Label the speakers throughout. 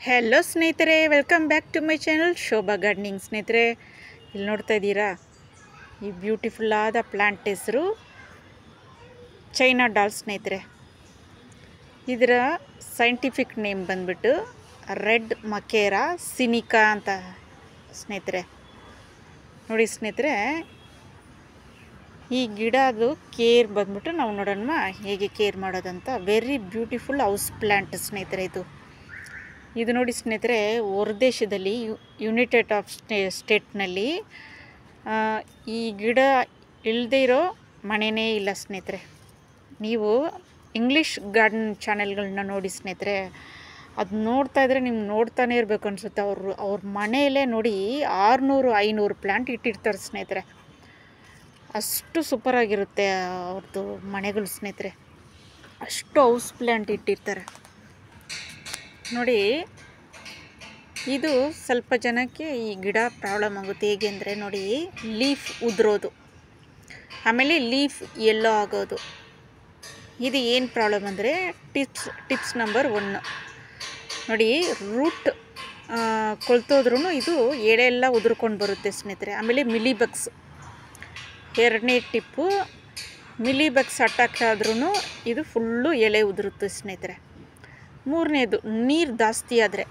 Speaker 1: Hello ಸ್ನೇಹಿತರೆ, welcome back to my channel Shobha gardening. ಸ್ನೇಹಿತರೆ, ಇಲ್ಲಿ ನೋಡ್ತಾ ಇದ್ದೀರಾ, ಈ ಬ್ಯೂಟಿಫುಲ್ ಆದ ಪ್ಲಾಂಟ್ ಹೆಸರು ಚೈನಾ ಡಾಲ್. ಸ್ನೇಹಿತರೆ, ಇದರ ಸೈಂಟಿಫಿಕ್ ನೇಮ್ ಬಂದ್ಬಿಟ್ಟು ರೆಡ್ ಮಕೇರಾ ಸಿನಿಕಾ ಅಂತ. ಸ್ನೇಹಿತರೆ ನೋಡಿ, ಸ್ನೇಹಿತರೆ ಈ ಗಿಡದು ಕೇರ್ ಬಂದ್ಬಿಟ್ಟು ನಾವು ನೋಡೋಣ ಹೇಗೆ ಕೇರ್ ಮಾಡೋದಂತ. ವೆರಿ ಬ್ಯೂಟಿಫುಲ್ ಹೌಸ್ ಪ್ಲ್ಯಾಂಟ್ ಸ್ನೇಹಿತರೆ. ಇದು ನೋಡಿ ಸ್ನೇಹಿತರೆ, ಹೊರದೇಶದಲ್ಲಿ ಯುನೈಟೆಡ್ ಆಫ್ ಸ್ಟೇಟ್ನಲ್ಲಿ ಈ ಗಿಡ ಇಲ್ಲದೇ ಇರೋ ಮನೆಯೇ ಇಲ್ಲ ಸ್ನೇಹಿತರೆ. ನೀವು ಇಂಗ್ಲೀಷ್ ಗಾರ್ಡನ್ ಚಾನೆಲ್ಗಳನ್ನ ನೋಡಿ ಸ್ನೇಹಿತರೆ, ಅದು ನೋಡ್ತಾ ಇದ್ದರೆ ನಿಮ್ಗೆ ನೋಡ್ತಾನೆ ಇರಬೇಕು ಅನಿಸುತ್ತೆ. ಅವ್ರ ಮನೆಯಲ್ಲೇ ನೋಡಿ 600-500 ಪ್ಲ್ಯಾಂಟ್ ಇಟ್ಟಿರ್ತಾರೆ ಸ್ನೇಹಿತರೆ. ಅಷ್ಟು ಸೂಪರಾಗಿರುತ್ತೆ ಅವ್ರದ್ದು ಮನೆಗಳು ಸ್ನೇಹಿತರೆ. ಅಷ್ಟು ಹೌಸ್ ಪ್ಲ್ಯಾಂಟ್ ಇಟ್ಟಿರ್ತಾರೆ ನೋಡಿ. ಇದು ಸ್ವಲ್ಪ ಜನಕ್ಕೆ ಈ ಗಿಡ ಪ್ರಾಬ್ಲಮ್ ಆಗುತ್ತೆ. ಹೇಗೆ ಅಂದರೆ ನೋಡಿ, ಲೀಫ್ ಉದುರೋದು, ಆಮೇಲೆ ಲೀಫ್ ಎಲ್ಲೋ ಆಗೋದು. ಇದು ಏನು ಪ್ರಾಬ್ಲಮ್ ಅಂದರೆ ಟಿಪ್ಸ್ ನಂಬರ್ 1 ನೋಡಿ, ರೂಟ್ ಕೊಳ್ತೋದ್ರೂ ಇದು ಎಳೆ ಎಲ್ಲ ಉದುರ್ಕೊಂಡು ಬರುತ್ತೆ ಸ್ನೇಹಿತರೆ. ಆಮೇಲೆ ಮಿಲಿಬಗ್ಸ್, 2ನೇ ಟಿಪ್ಪು, ಮಿಲಿಬಗ್ಸ್ ಅಟ್ಯಾಕ್ ಆದ್ರೂ ಇದು ಫುಲ್ಲು ಎಲೆ ಉದುರುತ್ತೆ ಸ್ನೇಹಿತರೆ. 3ನೇದು, ನೀರು ಜಾಸ್ತಿ ಆದರೆ,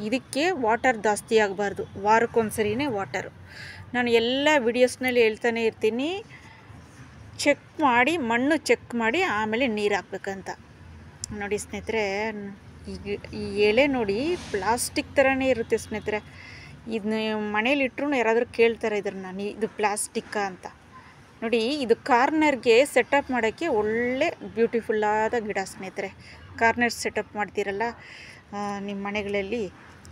Speaker 1: ಇದಕ್ಕೆ ವಾಟರ್ ಜಾಸ್ತಿ ಆಗಬಾರ್ದು, ವಾರಕ್ಕೊಂದ್ಸರಿನೇ ವಾಟರು. ನಾನು ಎಲ್ಲ ವಿಡಿಯೋಸ್ನಲ್ಲಿ ಹೇಳ್ತಾನೆ ಇರ್ತೀನಿ, ಚೆಕ್ ಮಾಡಿ, ಮಣ್ಣು ಚೆಕ್ ಮಾಡಿ ಆಮೇಲೆ ನೀರು ಹಾಕ್ಬೇಕಂತ. ನೋಡಿ ಸ್ನೇಹಿತರೆ, ಈ ಎಲೆ ನೋಡಿ ಪ್ಲಾಸ್ಟಿಕ್ ಥರನೇ ಇರುತ್ತೆ ಸ್ನೇಹಿತರೆ. ಇದನ್ನ ಮನೇಲಿಟ್ರು ಯಾರಾದರೂ ಕೇಳ್ತಾರೆ ಇದನ್ನು, ಇದು ಪ್ಲಾಸ್ಟಿಕ್ಕಾ ಅಂತ. ನೋಡಿ, ಇದು ಕಾರ್ನರ್ಗೆ ಸೆಟಪ್ ಮಾಡೋಕ್ಕೆ ಒಳ್ಳೆ ಬ್ಯೂಟಿಫುಲ್ಲಾದ ಗಿಡ ಸ್ನೇಹಿತರೆ. ಕಾರ್ನರ್ ಸೆಟಪ್ ಮಾಡ್ತೀರಲ್ಲ ನಿಮ್ಮ ಮನೆಗಳಲ್ಲಿ,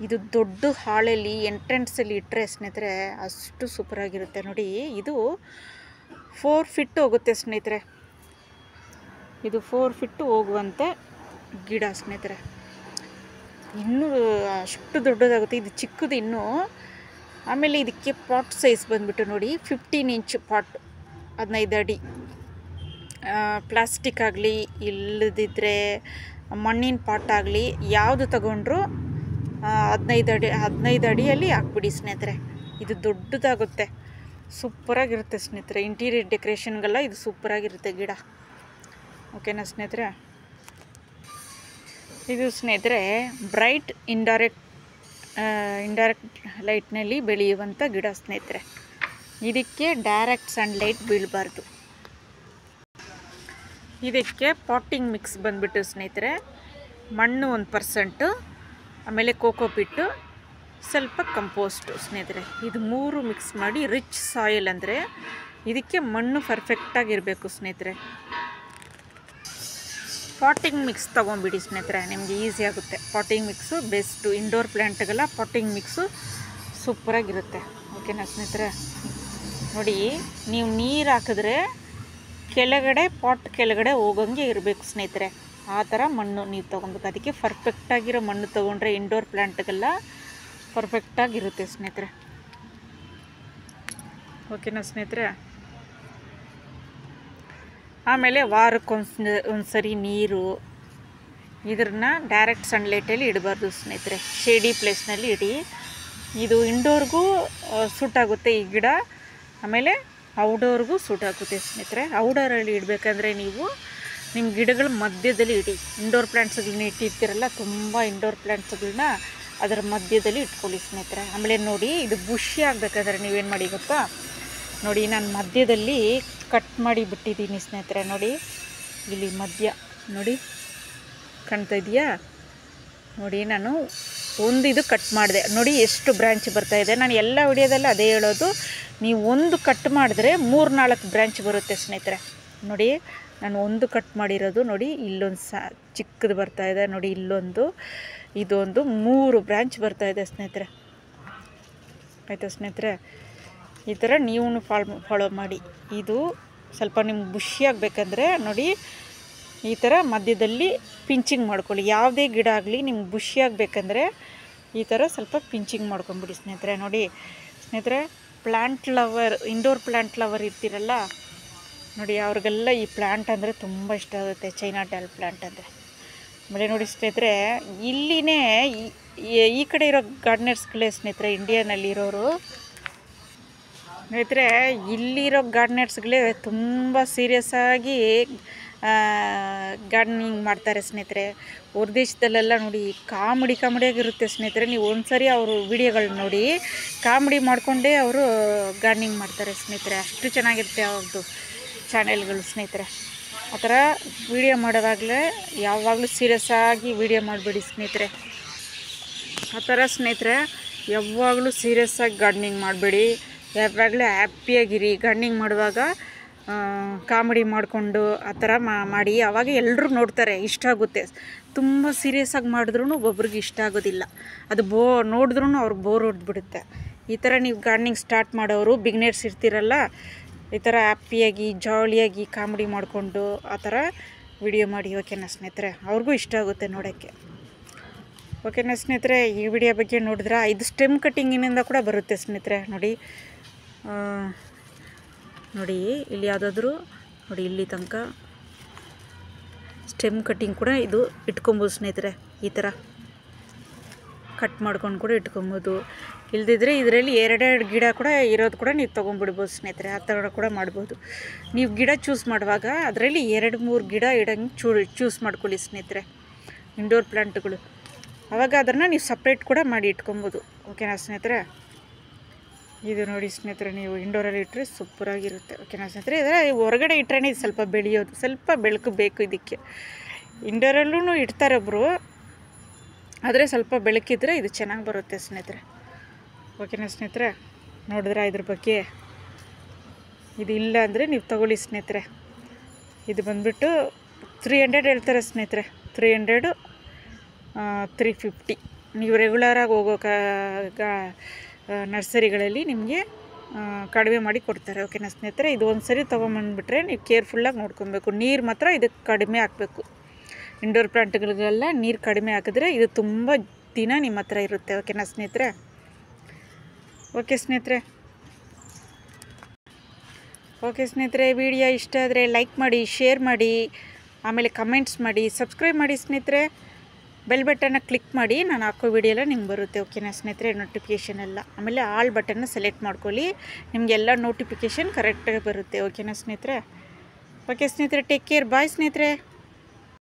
Speaker 1: ಇದು ದೊಡ್ಡ ಹಾಳಲ್ಲಿ ಎಂಟ್ರೆನ್ಸಲ್ಲಿ ಇಟ್ಟರೆ ಸ್ನೇಹಿತರೆ ಅಷ್ಟು ಸೂಪರಾಗಿರುತ್ತೆ. ನೋಡಿ, ಇದು 4 ಫೀಟ್ ಹೋಗುತ್ತೆ ಸ್ನೇಹಿತರೆ. ಇದು 4 ಫೀಟ್ ಹೋಗುವಂಥ ಗಿಡ ಸ್ನೇಹಿತರೆ. ಇನ್ನೂ ಅಷ್ಟು ದೊಡ್ಡದಾಗುತ್ತೆ, ಇದು ಚಿಕ್ಕದು ಇನ್ನೂ. ಆಮೇಲೆ ಇದಕ್ಕೆ ಪಾಟ್ ಸೈಜ್ ಬಂದುಬಿಟ್ಟು ನೋಡಿ 15 ಇಂಚ್ ಪಾಟ್, 15 ಅಡಿ. ಪ್ಲಾಸ್ಟಿಕ್ ಆಗಲಿ ಇಲ್ಲದಿದ್ದರೆ ಮಣ್ಣಿನ ಪಾಟ್ ಆಗಲಿ ಯಾವುದು ತಗೊಂಡ್ರು 15 ಅಡಿಯಲ್ಲಿ ಹಾಕ್ಬಿಡಿ ಸ್ನೇಹಿತರೆ. ಇದು ದೊಡ್ಡದಾಗುತ್ತೆ, ಸೂಪರಾಗಿರುತ್ತೆ ಸ್ನೇಹಿತರೆ. ಇಂಟೀರಿಯರ್ ಡೆಕೋರೇಷನ್ಗೆಲ್ಲ ಇದು ಸೂಪರಾಗಿರುತ್ತೆ ಗಿಡ. ಓಕೆನಾ ಸ್ನೇಹಿತರೆ? ಇದು ಸ್ನೇಹಿತರೆ ಬ್ರೈಟ್ ಇಂಡೈರೆಕ್ಟ್ ಲೈಟ್ನಲ್ಲಿ ಬೆಳೆಯುವಂಥ ಗಿಡ ಸ್ನೇಹಿತರೆ. ಇದಕ್ಕೆ ಡೈರೆಕ್ಟ್ ಸನ್ಲೈಟ್ ಬೀಳಬಾರ್ದು. ಇದಕ್ಕೆ ಪಾಟಿಂಗ್ ಮಿಕ್ಸ್ ಬಂದುಬಿಟ್ಟು ಸ್ನೇಹಿತರೆ, ಮಣ್ಣು 1%, ಆಮೇಲೆ ಕೋಕೋಪಿಟ್ಟು, ಸ್ವಲ್ಪ ಕಂಪೋಸ್ಟು ಸ್ನೇಹಿತರೆ. ಇದು 3 ಮಿಕ್ಸ್ ಮಾಡಿ ರಿಚ್ ಸಾಯಿಲ್ ಅಂದರೆ ಇದಕ್ಕೆ ಮಣ್ಣು ಪರ್ಫೆಕ್ಟಾಗಿರಬೇಕು ಸ್ನೇಹಿತರೆ. ಪಾಟಿಂಗ್ ಮಿಕ್ಸ್ ತೊಗೊಂಬಿಡಿ ಸ್ನೇಹಿತರೆ, ನಿಮಗೆ ಈಸಿ ಆಗುತ್ತೆ. ಪಾಟಿಂಗ್ ಮಿಕ್ಸು ಬೆಸ್ಟು, ಇಂಡೋರ್ ಪ್ಲ್ಯಾಂಟ್ಗೆಲ್ಲ ಪಾಟಿಂಗ್ ಮಿಕ್ಸು ಸೂಪರಾಗಿರುತ್ತೆ. ಓಕೆನಾ ಸ್ನೇಹಿತರೆ? ನೋಡಿ, ನೀವು ನೀರು ಹಾಕಿದ್ರೆ ಕೆಳಗಡೆ ಪಾಟ್ ಕೆಳಗಡೆ ಹೋಗೋಂಗೆ ಇರಬೇಕು ಸ್ನೇಹಿತರೆ. ಆ ಥರ ಮಣ್ಣು ನೀವು ತೊಗೊಬೇಕು. ಅದಕ್ಕೆ ಪರ್ಫೆಕ್ಟಾಗಿರೋ ಮಣ್ಣು ತೊಗೊಂಡ್ರೆ ಇಂಡೋರ್ ಪ್ಲ್ಯಾಂಟ್ಗೆಲ್ಲ ಪರ್ಫೆಕ್ಟಾಗಿರುತ್ತೆ ಸ್ನೇಹಿತರೆ. ಓಕೆನಾ ಸ್ನೇಹಿತರೆ? ಆಮೇಲೆ ವಾರಕ್ಕೊಂದ್ಸರಿ ನೀರು, ಇದನ್ನ ಡೈರೆಕ್ಟ್ ಸನ್ಲೈಟಲ್ಲಿ ಇಡಬಾರ್ದು ಸ್ನೇಹಿತರೆ, ಶೇಡಿ ಪ್ಲೇಸ್ನಲ್ಲಿ ಇಡಿ. ಇದು ಇಂಡೋರ್ಗೂ ಸೂಟ್ ಆಗುತ್ತೆ ಈ ಗಿಡ, ಆಮೇಲೆ ಔಟ್ಡೋರ್ಗೂ ಸೂಟ್ ಆಗುತ್ತೆ ಸ್ನೇಹಿತರೆ. ಔಟ್ಡೋರಲ್ಲಿ ಇಡಬೇಕಂದ್ರೆ ನೀವು ನಿಮ್ಮ ಗಿಡಗಳ ಮಧ್ಯದಲ್ಲಿ ಇಡಿ. ಇಂಡೋರ್ ಪ್ಲ್ಯಾಂಟ್ಸ್ಗಳನ್ನ ಇಟ್ಟಿರ್ತೀರಲ್ಲ, ತುಂಬ ಇಂಡೋರ್ ಪ್ಲ್ಯಾಂಟ್ಸ್ಗಳನ್ನ ಅದರ ಮಧ್ಯದಲ್ಲಿ ಇಟ್ಕೊಳ್ಳಿ ಸ್ನೇಹಿತರೆ. ಆಮೇಲೆ ನೋಡಿ, ಇದು ಬುಷಿ ಆಗಬೇಕಾದ್ರೆ ನೀವೇನು ಮಾಡಿ ಗೊತ್ತಾ? ನೋಡಿ, ನಾನು ಮಧ್ಯದಲ್ಲಿ ಕಟ್ ಮಾಡಿ ಬಿಟ್ಟಿದ್ದೀನಿ ಸ್ನೇಹಿತರೆ. ನೋಡಿ, ಇಲ್ಲಿ ಮಧ್ಯ ನೋಡಿ ಕಾಣ್ತಾ ಇದೆಯಾ? ನೋಡಿ, ನಾನು ಇದು ಕಟ್ ಮಾಡಿದೆ. ನೋಡಿ ಎಷ್ಟು ಬ್ರ್ಯಾಂಚ್ ಬರ್ತಾಯಿದೆ. ನಾನು ಎಲ್ಲ ವಿಡಿಯೋದಲ್ಲಿ ಅದೇ ಹೇಳೋದು, ನೀವು ಒಂದು ಕಟ್ ಮಾಡಿದ್ರೆ 3-4 ಬ್ರ್ಯಾಂಚ್ ಬರುತ್ತೆ ಸ್ನೇಹಿತರೆ. ನೋಡಿ, ನಾನು ಒಂದು ಕಟ್ ಮಾಡಿರೋದು. ನೋಡಿ, ಇಲ್ಲೊಂದು ಚಿಕ್ಕದು ಬರ್ತಾಯಿದೆ, ನೋಡಿ ಇಲ್ಲೊಂದು, ಇದೊಂದು 3 ಬ್ರ್ಯಾಂಚ್ ಬರ್ತಾಯಿದೆ ಸ್ನೇಹಿತರೆ. ಆಯಿತಾ ಸ್ನೇಹಿತರೆ? ಈ ಥರ ನೀವು ಫಾಲೋ ಮಾಡಿ. ಇದು ಸ್ವಲ್ಪ ನಿಮ್ಗೆ ಬುಷಿ ಆಗಬೇಕಂದ್ರೆ ನೋಡಿ, ಈ ಥರ ಮಧ್ಯದಲ್ಲಿ ಪಿಂಚಿಂಗ್ ಮಾಡ್ಕೊಳ್ಳಿ. ಯಾವುದೇ ಗಿಡ ಆಗಲಿ ನಿಮ್ಗೆ ಬುಷಿ ಆಗಬೇಕಂದ್ರೆ ಈ ಥರ ಸ್ವಲ್ಪ ಪಿಂಚಿಂಗ್ ಮಾಡ್ಕೊಂಬಿಡಿ ಸ್ನೇಹಿತರೆ. ನೋಡಿ ಸ್ನೇಹಿತರೆ, plant lover, indoor plant lover ಇರ್ತೀರಲ್ಲ ನೋಡಿ, ಅವ್ರಿಗೆಲ್ಲ ಈ ಪ್ಲ್ಯಾಂಟ್ ಅಂದರೆ ತುಂಬ ಇಷ್ಟ ಆಗುತ್ತೆ, ಚೈನಾ ಡಾಲ್ ಪ್ಲ್ಯಾಂಟ್ ಅಂದರೆ. ಆಮೇಲೆ ನೋಡಿ ಸ್ನೇಹಿತರೆ, ಇಲ್ಲಿನೇ ಈ ಕಡೆ ಇರೋ ಗಾರ್ಡನರ್ಸ್ಗಳೇ ಸ್ನೇಹಿತರೆ, ಇಂಡಿಯಾನಲ್ಲಿರೋರು ಸ್ನೇಹಿತರೆ, ಇಲ್ಲಿರೋ ಗಾರ್ಡನರ್ಸ್ಗಳೇ ತುಂಬ ಸೀರಿಯಸ್ಸಾಗಿ ಗಾರ್ಡನಿಂಗ್ ಮಾಡ್ತಾರೆ ಸ್ನೇಹಿತರೆ. ಹೊರ ದೇಶದಲ್ಲೆಲ್ಲ ನೋಡಿ ಕಾಮಿಡಿಯಾಗಿರುತ್ತೆ ಸ್ನೇಹಿತರೆ. ನೀವು ಒಂದ್ಸರಿ ಅವರು ವಿಡಿಯೋಗಳು ನೋಡಿ, ಕಾಮಿಡಿ ಮಾಡಿಕೊಂಡೇ ಅವರು ಗಾರ್ಡನಿಂಗ್ ಮಾಡ್ತಾರೆ ಸ್ನೇಹಿತರೆ. ಅಷ್ಟು ಚೆನ್ನಾಗಿರುತ್ತೆ ಅವ್ರದ್ದು ಚಾನೆಲ್ಗಳು ಸ್ನೇಹಿತರೆ. ಆ ಥರ ವಿಡಿಯೋ ಮಾಡೋವಾಗಲೇ ಯಾವಾಗಲೂ ಸೀರಿಯಸ್ಸಾಗಿ ವಿಡಿಯೋ ಮಾಡಬೇಡಿ ಸ್ನೇಹಿತರೆ. ಆ ಥರ ಸ್ನೇಹಿತರೆ ಯಾವಾಗಲೂ ಸೀರಿಯಸ್ಸಾಗಿ ಗಾರ್ಡನಿಂಗ್ ಮಾಡಬೇಡಿ. ಯಾವಾಗಲೂ ಹ್ಯಾಪಿಯಾಗಿರಿ. ಗಾರ್ಡನಿಂಗ್ ಮಾಡುವಾಗ ಕಾಮಿಡಿ ಮಾಡಿಕೊಂಡು ಆ ಥರ ಮಾಡಿ, ಆವಾಗ ಎಲ್ಲರೂ ನೋಡ್ತಾರೆ, ಇಷ್ಟ ಆಗುತ್ತೆ. ತುಂಬ ಸೀರಿಯಸ್ಸಾಗಿ ಮಾಡಿದ್ರೂ ಒಬ್ಬೊಬ್ರಿಗೆ ಇಷ್ಟ ಆಗೋದಿಲ್ಲ. ಅದು ನೋಡಿದ್ರೂ ಅವ್ರಿಗೆ ಬೋರ್ ಹೊಡೆದ್ಬಿಡುತ್ತೆ. ಈ ಥರ ನೀವು ಗಾರ್ಡನಿಂಗ್ ಸ್ಟಾರ್ಟ್ ಮಾಡೋರು ಬಿಗ್ನರ್ಸ್ ಇರ್ತೀರಲ್ಲ, ಈ ಥರ ಹ್ಯಾಪಿಯಾಗಿ ಜಾಲಿಯಾಗಿ ಕಾಮಿಡಿ ಮಾಡಿಕೊಂಡು ಆ ಥರ ವಿಡಿಯೋ ಮಾಡಿ. ಓಕೆನಾ ಸ್ನೇಹಿತರೆ? ಅವ್ರಿಗೂ ಇಷ್ಟ ಆಗುತ್ತೆ ನೋಡೋಕ್ಕೆ. ಓಕೆನಾ ಸ್ನೇಹಿತರೆ? ಈ ವಿಡಿಯೋ ಬಗ್ಗೆ ನೋಡಿದ್ರೆ ಇದು ಸ್ಟೆಮ್ ಕಟ್ಟಿಂಗಿನಿಂದ ಕೂಡ ಬರುತ್ತೆ ಸ್ನೇಹಿತರೆ. ನೋಡಿ ಇಲ್ಲಿ ಯಾವುದಾದ್ರೂ ನೋಡಿ, ಇಲ್ಲಿ ತನಕ ಸ್ಟೆಮ್ ಕಟ್ಟಿಂಗ್ ಕೂಡ ಇದು ಇಟ್ಕೊಬೋದು ಸ್ನೇಹಿತರೆ. ಈ ಥರ ಕಟ್ ಮಾಡ್ಕೊಂಡು ಕೂಡ ಇಟ್ಕೊಬೋದು. ಇಲ್ದಿದ್ರೆ ಇದರಲ್ಲಿ 2 ಗಿಡ ಕೂಡ ಇರೋದು ಕೂಡ ನೀವು ತೊಗೊಂಡ್ಬಿಡ್ಬೋದು ಸ್ನೇಹಿತರೆ. ಆ ಥರ ಕೂಡ ಮಾಡ್ಬೋದು. ನೀವು ಗಿಡ ಚೂಸ್ ಮಾಡುವಾಗ ಅದರಲ್ಲಿ 2-3 ಗಿಡ ಇಡಂಗೆ ಚೂಸ್ ಮಾಡ್ಕೊಳ್ಳಿ ಸ್ನೇಹಿತರೆ, ಇಂಡೋರ್ ಪ್ಲಾಂಟ್ಗಳು. ಆವಾಗ ಅದನ್ನು ನೀವು ಸಪ್ರೇಟ್ ಕೂಡ ಮಾಡಿ ಇಟ್ಕೊಬೋದು. ಓಕೆನಾ ಸ್ನೇಹಿತರೆ? ಇದು ನೋಡಿ ಸ್ನೇಹಿತರೆ, ನೀವು ಇಂಡೋರಲ್ಲಿ ಇಟ್ಟರೆ ಸೂಪರಾಗಿರುತ್ತೆ. ಓಕೆನಾ ಸ್ನೇಹಿತರೆ? ಇದರ ಹೊರಗಡೆ ಇಟ್ಟರೆ ಇದು ಸ್ವಲ್ಪ ಬೆಳೆಯೋದು, ಸ್ವಲ್ಪ ಬೆಳಕು ಬೇಕು ಇದಕ್ಕೆ. ಇಂಡೋರಲ್ಲೂ ಇಡ್ತಾರೆ ಒಬ್ಬರು, ಆದರೆ ಸ್ವಲ್ಪ ಬೆಳಕಿದ್ರೆ ಇದು ಚೆನ್ನಾಗಿ ಬರುತ್ತೆ ಸ್ನೇಹಿತರೆ. ಓಕೆನಾ ಸ್ನೇಹಿತರೆ? ನೋಡಿದ್ರೆ ಇದ್ರ ಬಗ್ಗೆ ಇದು ಇಲ್ಲ ಅಂದರೆ ನೀವು ತಗೊಳ್ಳಿ ಸ್ನೇಹಿತರೆ. ಇದು ಬಂದುಬಿಟ್ಟು 300 ಹೇಳ್ತಾರೆ ಸ್ನೇಹಿತರೆ. 300 350 ನೀವು ರೆಗ್ಯುಲರಾಗಿ ಹೋಗೋ ನರ್ಸರಿಗಳಲ್ಲಿ ನಿಮಗೆ ಕಡಿಮೆ ಮಾಡಿ ಕೊಡ್ತಾರೆ. ಓಕೆನಾ ಸ್ನೇಹಿತರೆ? ಇದು ಒಂದು ಸರಿ ತೊಗೊಂಬಂದುಬಿಟ್ರೆ ನೀವು ಕೇರ್ಫುಲ್ಲಾಗಿ ನೋಡ್ಕೊಬೇಕು. ನೀರು ಮಾತ್ರ ಇದಕ್ಕೆ ಕಡಿಮೆ ಹಾಕಬೇಕು. ಇಂಡೋರ್ ಪ್ಲಾಂಟ್ಗಳಿಗೆಲ್ಲ ನೀರು ಕಡಿಮೆ ಹಾಕಿದ್ರೆ ಇದು ತುಂಬ ದಿನ ನಿಮ್ಮ ಹತ್ರ ಇರುತ್ತೆ. ಓಕೆನಾ ಸ್ನೇಹಿತರೆ? ಓಕೆ ಸ್ನೇಹಿತರೆ, ವಿಡಿಯೋ ಇಷ್ಟ ಆದರೆ ಲೈಕ್ ಮಾಡಿ, ಶೇರ್ ಮಾಡಿ, ಆಮೇಲೆ ಕಮೆಂಟ್ಸ್ ಮಾಡಿ, ಸಬ್ಸ್ಕ್ರೈಬ್ ಮಾಡಿ ಸ್ನೇಹಿತರೆ. ಬೆಲ್ ಬಟನ್ನ ಕ್ಲಿಕ್ ಮಾಡಿ, ನಾನು ಹಾಕೋ ವಿಡಿಯೋ ಎಲ್ಲ ನಿಮ್ಗೆ ಬರುತ್ತೆ. ಓಕೆನಾ ಸ್ನೇಹಿತರೆ? ನೋಟಿಫಿಕೇಷನ್ ಎಲ್ಲ. ಆಮೇಲೆ ಆಲ್ ಬಟನ್ನ ಸೆಲೆಕ್ಟ್ ಮಾಡ್ಕೊಳ್ಳಿ, ನಿಮಗೆಲ್ಲ ನೋಟಿಫಿಕೇಷನ್ ಕರೆಕ್ಟಾಗಿ ಬರುತ್ತೆ. ಓಕೆನಾ ಸ್ನೇಹಿತರೆ? ಓಕೆ ಸ್ನೇಹಿತರೆ, ಟೇಕ್ ಕೇರ್. ಬಾಯ್ ಸ್ನೇಹಿತರೆ.